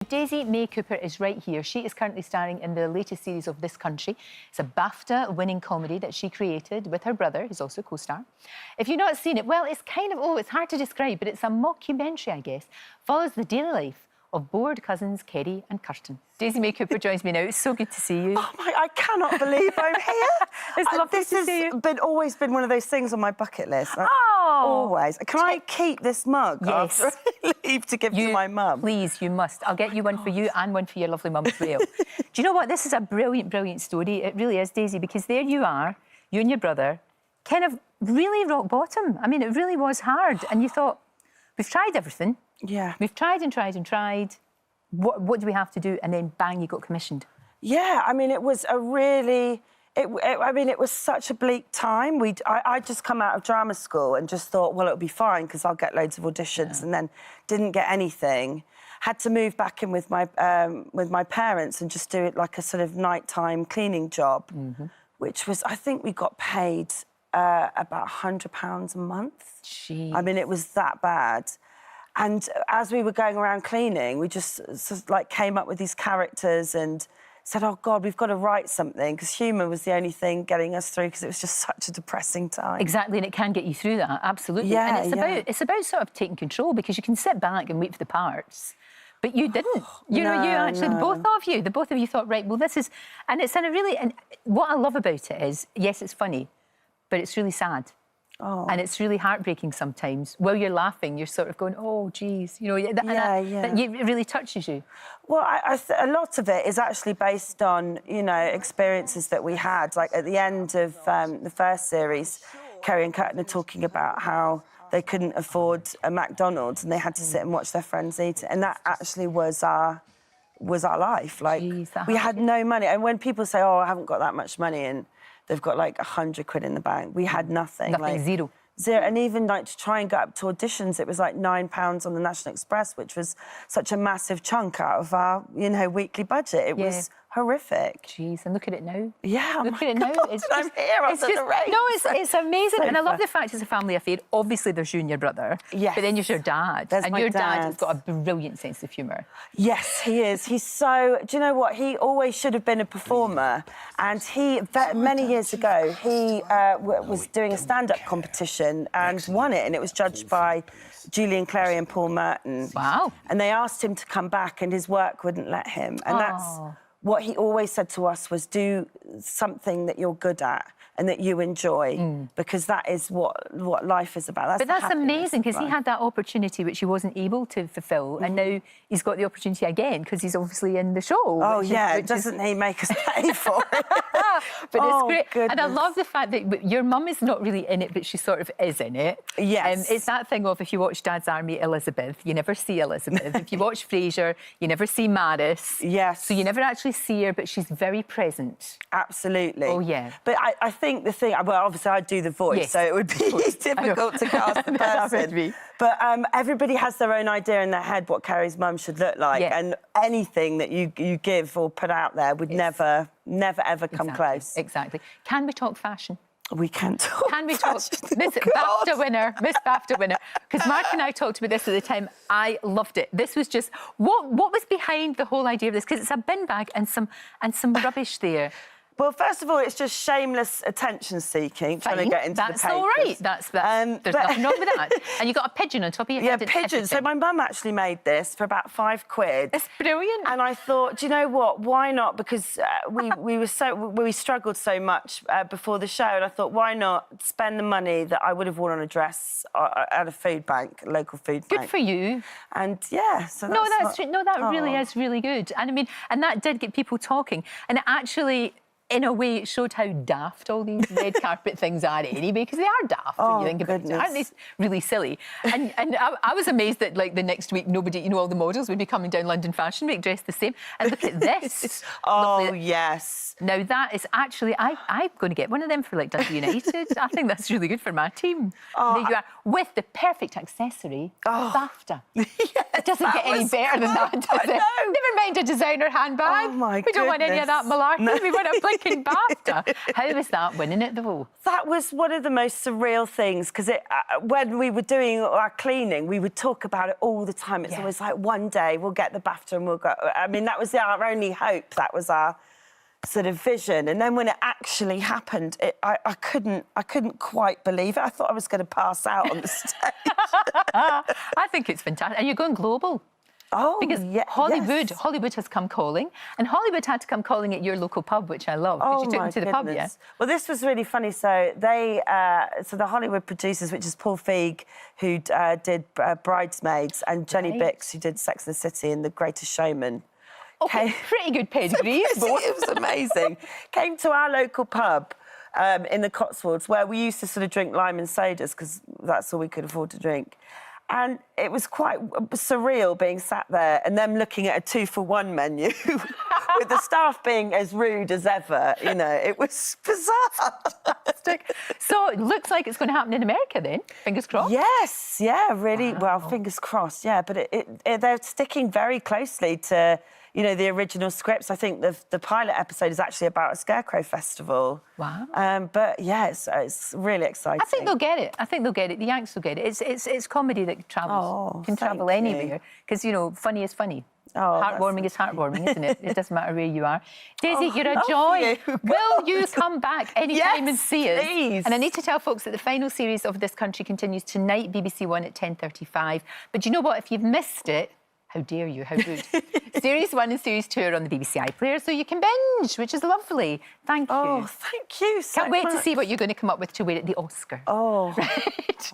Daisy May Cooper is right here. She is currently starring in the latest series of This Country. It's a BAFTA-winning comedy that she created with her brother, who's also a co-star. If you've not seen it, well, it's kind of, it's hard to describe, but it's a mockumentary, I guess. Follows the daily life of bored cousins Kerry and Kurtan. Daisy May Cooper joins me now. It's so good to see you. Oh my, I cannot believe I'm here. It's lovely this to see you. has always been one of those things on my bucket list. Always. Can I keep this mug Yes. after I leave to give to my mum? Please, you must. I'll get you one for you and one for your lovely mum as well. Do you know what? This is a brilliant, brilliant story. It really is, Daisy, because there you are, you and your brother, kind of really rock bottom. I mean, it really was hard. And you thought, we've tried everything. Yeah. We've tried and tried and tried. What do we have to do? And then, bang, you got commissioned. Yeah, I mean, it was a really... it was such a bleak time. I'd just come out of drama school and just thought, well, it'll be fine because I'll get loads of auditions, and then didn't get anything. Had to move back in with my parents and just do it like a sort of nighttime cleaning job, which was, I think we got paid about £100 a month. Jeez. I mean, it was that bad. And as we were going around cleaning, we just sort of, like, came up with these characters and said, oh, God, we've got to write something, because humour was the only thing getting us through, because it was just such a depressing time. Exactly, and it can get you through that, absolutely. Yeah, and it's about sort of taking control, because you can sit back and wait for the parts, but you didn't. You the both of you thought, right, well, this is... And it's in a really... And what I love about it is, yes, it's funny, but it's really sad. Oh. And it's really heartbreaking sometimes. While you're laughing, you're sort of going, oh, geez. You know, that it really touches you. Well, a lot of it is actually based on, you know, experiences that we had. Like, at the end of the first series, Kerry and Kurtan are talking about how they couldn't afford a McDonald's and they had to sit and watch their friends eat it. And that actually was our life. Like, Jeez, we had no money. And when people say, oh, I haven't got that much money, and they've got like 100 quid in the bank, we had nothing. Nothing, zero. Zero. And even like to try and get up to auditions, it was like £9 on the National Express, which was such a massive chunk out of our, you know, weekly budget. It was horrific. Jeez, and look at it now. Yeah, look at it now. It's just, I'm here after the race. No, it's amazing, and I love the fact it's a family affair. Obviously, there's you and your brother. Yes. But then there's your dad, There's and my your dad dad has got a brilliant sense of humour. Yes, he is. He's so... Do you know what? He always should have been a performer. And many years ago, he was doing a stand-up competition and won it. And it was judged by Julian Clary and Paul Merton. Wow. And they asked him to come back, and his work wouldn't let him. And that's what he always said to us, was do something that you're good at and that you enjoy, because that is what life is about. That's amazing, because he had that opportunity which he wasn't able to fulfil, and now he's got the opportunity again, because he's obviously in the show. Oh, doesn't he make us pay for it? But it's great. Goodness. And I love the fact that your mum is not really in it, but she sort of is in it. Yes. It's that thing of, if you watch Dad's Army, Elizabeth, you never see Elizabeth. If you watch Frasier, you never see Maris. Yes. So you never actually see her, but she's very present. Absolutely. Oh, yeah. But I think the thing... Well, obviously, I do the voice, so it would be difficult to cast the person. But everybody has their own idea in their head what Kerry's mum should look like, and anything that you give or put out there would never, ever come close. Exactly. Can we talk fashion? We can talk. Can we talk? Fashion. Miss BAFTA winner, Miss BAFTA winner. Because Mark and I talked about this at the time. I loved it. This was just what was behind the whole idea of this? Because it's a bin bag and some rubbish there. Well, first of all, it's just shameless attention-seeking, trying to get into the papers. That's all right. There's nothing wrong with that. And you got a pigeon on top of your head. Yeah, pigeon. So my mum actually made this for about £5. It's brilliant. And I thought, do you know what? Why not? Because we struggled so much before the show, and I thought, why not spend the money that I would have worn on a dress at a food bank, a local food bank? Good for you. And yeah, so that really is really good. And I mean, and that did get people talking, and it actually, in a way, it showed how daft all these red carpet things are anyway, because they are daft when you think about it. Aren't they really silly? And I was amazed that, like, the next week, nobody, you know, all the models would be coming down London Fashion Week dressed the same. And look at this. Oh, yes. Now, that is actually... I'm going to get one of them for, like, Dundee United. I think that's really good for my team. Oh, there you are, with the perfect accessory, BAFTA. Yes, it doesn't get any better than that, does it? Never mind a designer handbag. Oh, my We don't want any of that malarkey. We want a blinking making BAFTA. How was that, winning it, though? That was one of the most surreal things, because when we were doing our cleaning, we would talk about it all the time. It's always like, one day we'll get the BAFTA and we'll go... I mean, that was our only hope. That was our sort of vision. And then when it actually happened, I couldn't quite believe it. I thought I was going to pass out on the stage. I think it's fantastic. And you're going global. Oh, because Hollywood has come calling, and Hollywood had to come calling at your local pub, which I love, because you took them to the pub, yeah? Well, this was really funny. So so the Hollywood producers, which is Paul Feig, who did Bridesmaids, and Jenny Bix, who did Sex and the City and The Greatest Showman. Okay, pretty good pedigrees. It was amazing. Came to our local pub in the Cotswolds, where we used to sort of drink lime and sodas, because that's all we could afford to drink. And it was quite surreal being sat there and them looking at a 2-for-1 menu with the staff being as rude as ever. You know, it was bizarre. So it looks like it's going to happen in America then, fingers crossed. Yes, yeah, really. Wow. Well, fingers crossed, yeah. But they're sticking very closely to, you know, the original scripts. I think the pilot episode is actually about a scarecrow festival. Wow. But yeah, it's really exciting. I think they'll get it. I think they'll get it. The Yanks will get it. It's comedy that travels, can travel anywhere. Because, you know, funny is funny. Heartwarming is heartwarming, isn't it? It doesn't matter where you are. Daisy, you're a joy. Will you come back anytime and see us? Please. And I need to tell folks that the final series of This Country continues tonight, BBC One at 10:35. But you know what? If you've missed it, how dare you, how rude. Series 1 and Series 2 are on the BBC iPlayer, so you can binge, which is lovely. Thank you. Oh, thank you so much. Can't wait to see what you're going to come up with to wear at the Oscar. Oh. Right.